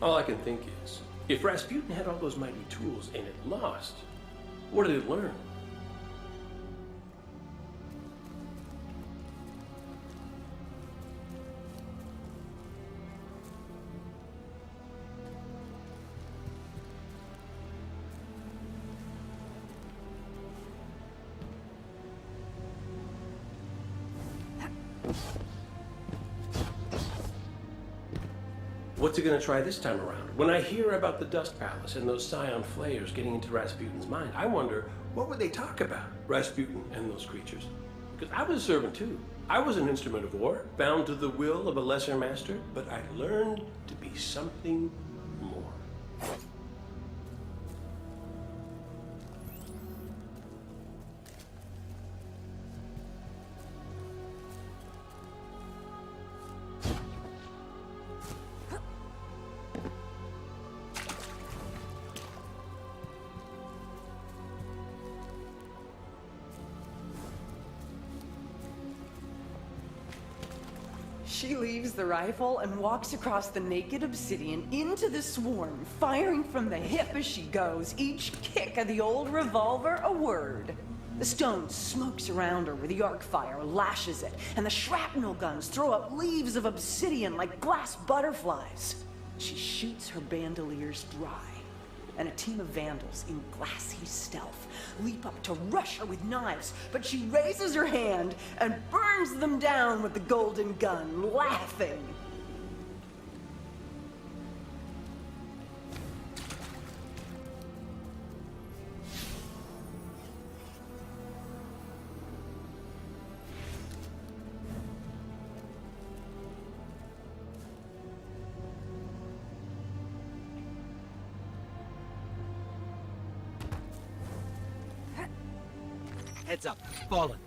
All I can think is, if Rasputin had all those mighty tools and it lost, what did it learn? What's it gonna try this time around? When I hear about the Dust Palace and those Scion flayers getting into Rasputin's mind, I wonder, what would they talk about, Rasputin and those creatures? Because I was a servant too. I was an instrument of war, bound to the will of a lesser master, but I learned to be something more. She leaves the rifle and walks across the naked obsidian into the swarm, firing from the hip as she goes, each kick of the old revolver a word. The stone smokes around her where the arc fire lashes it, and the shrapnel guns throw up leaves of obsidian like glass butterflies. She shoots her bandoliers dry, and a team of vandals in glassy stealth leap up to rush her with knives, but she raises her hand and burns them down with the golden gun, laughing. Heads up, fallen.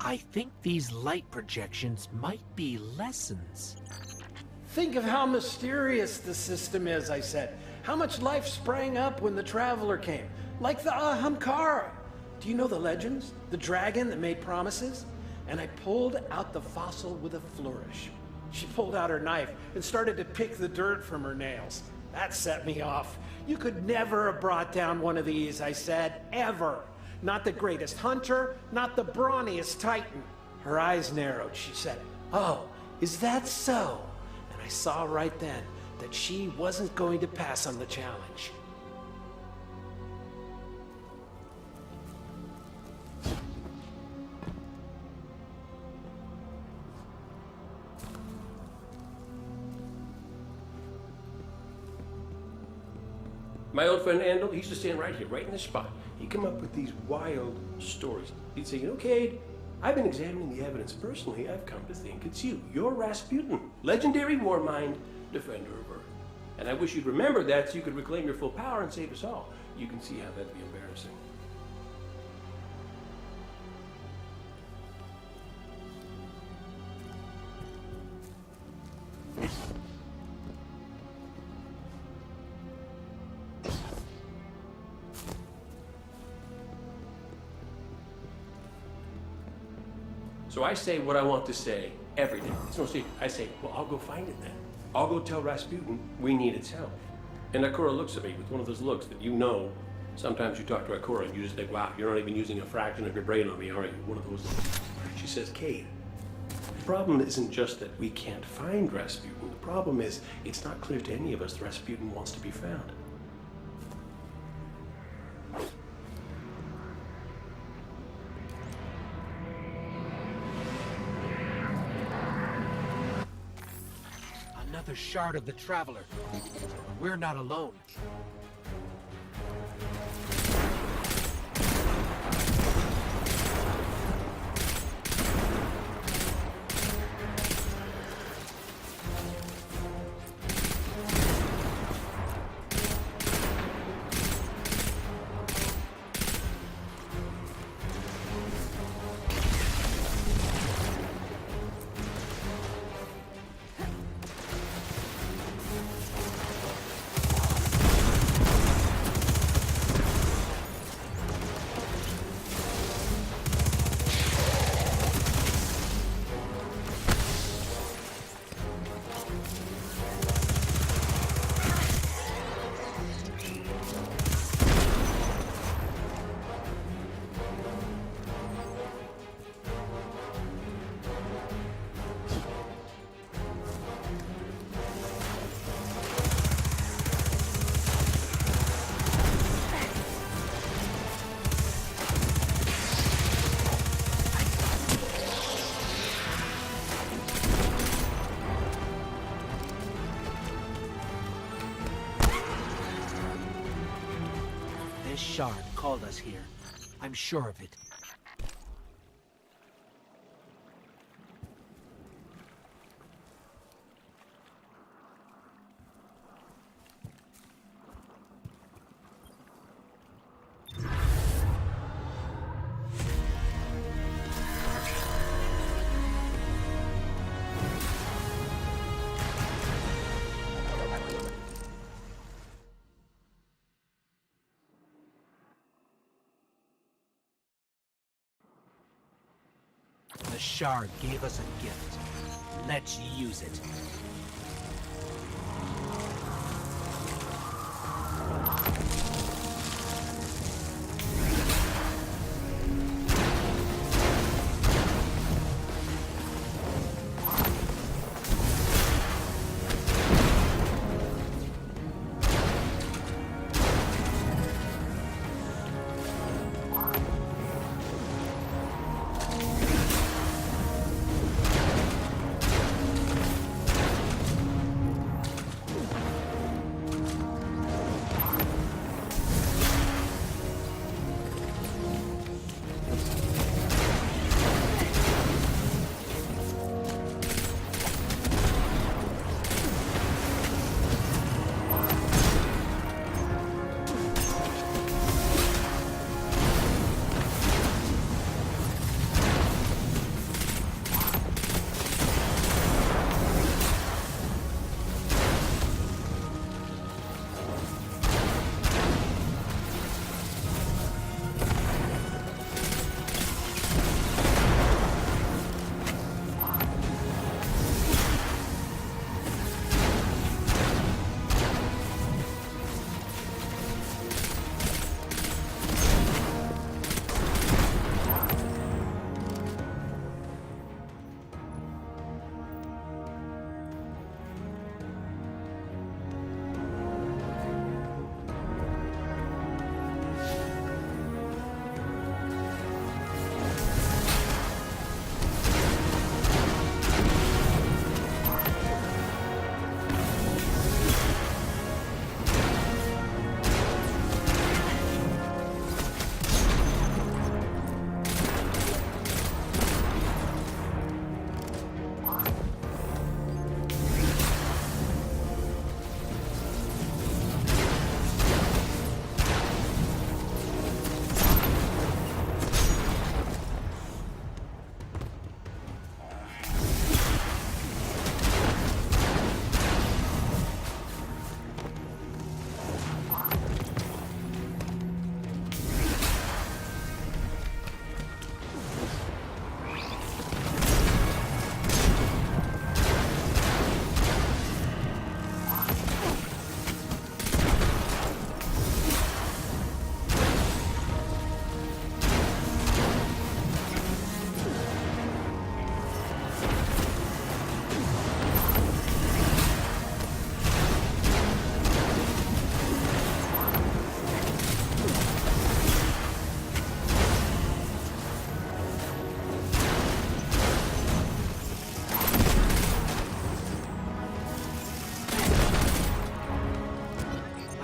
I think these light projections might be lessons. Think of how mysterious the system is, I said. How much life sprang up when the Traveler came. Like the Ahamkara. Do you know the legends? The dragon that made promises? And I pulled out the fossil with a flourish. She pulled out her knife and started to pick the dirt from her nails. That set me off. You could never have brought down one of these, I said. Ever. Not the greatest hunter, not the brawniest titan. Her eyes narrowed. She said, "Oh, is that so?" And I saw right then that she wasn't going to pass on the challenge. My old friend Andal, he used to stand right here, right in this spot. He'd come up with these wild stories. He'd say, Cade, I've been examining the evidence personally. I've come to think it's you. You're Rasputin, legendary war mind, defender of Earth. And I wish you'd remember that so you could reclaim your full power and save us all. You can see how that'd be embarrassing. So I say what I want to say every day. It's no secret. I say, well, I'll go find it then. I'll go tell Rasputin we need its help. And Ikora looks at me with one of those looks that sometimes you talk to Ikora and you just think, wow, you're not even using a fraction of your brain on me, are you? One of those looks. She says, Cade, the problem isn't just that we can't find Rasputin. The problem is it's not clear to any of us that Rasputin wants to be found. Another shard of the Traveler. We're not alone. This shard called us here. I'm sure of it. The shard gave us a gift. Let's use it.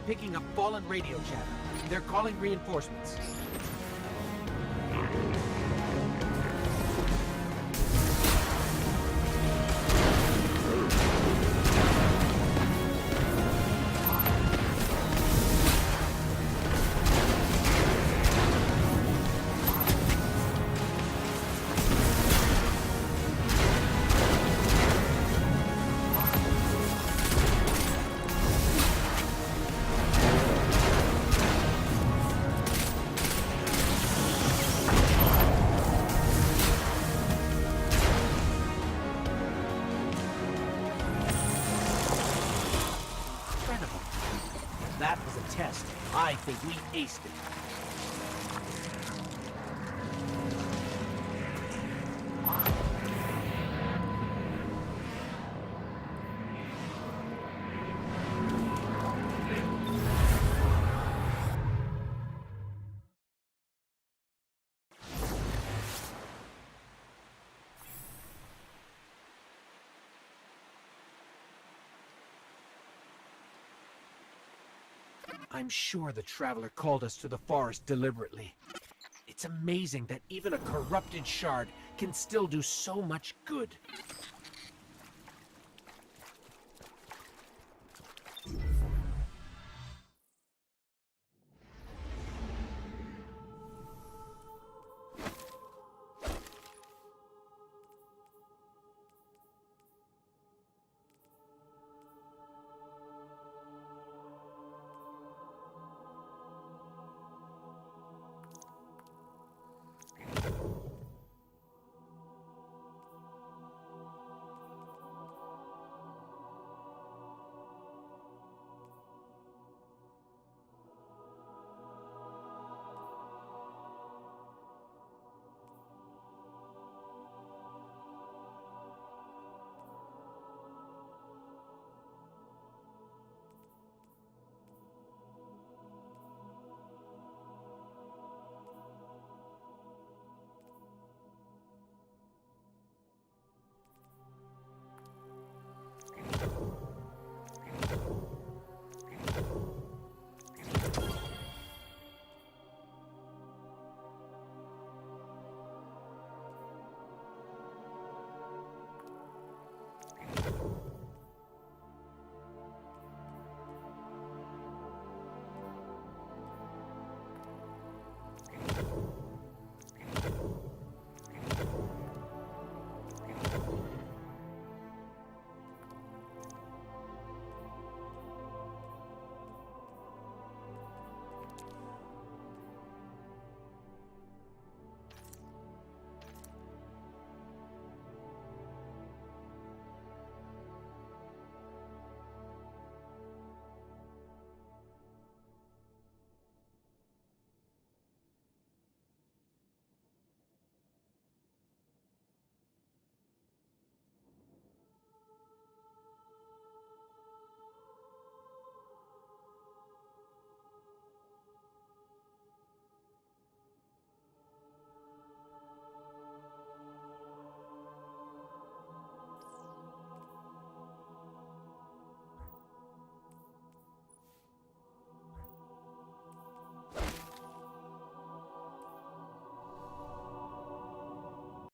I'm picking up fallen radio chatter. They're calling reinforcements. That was a test. I think we aced it. I'm sure the Traveler called us to the forest deliberately. It's amazing that even a corrupted shard can still do so much good.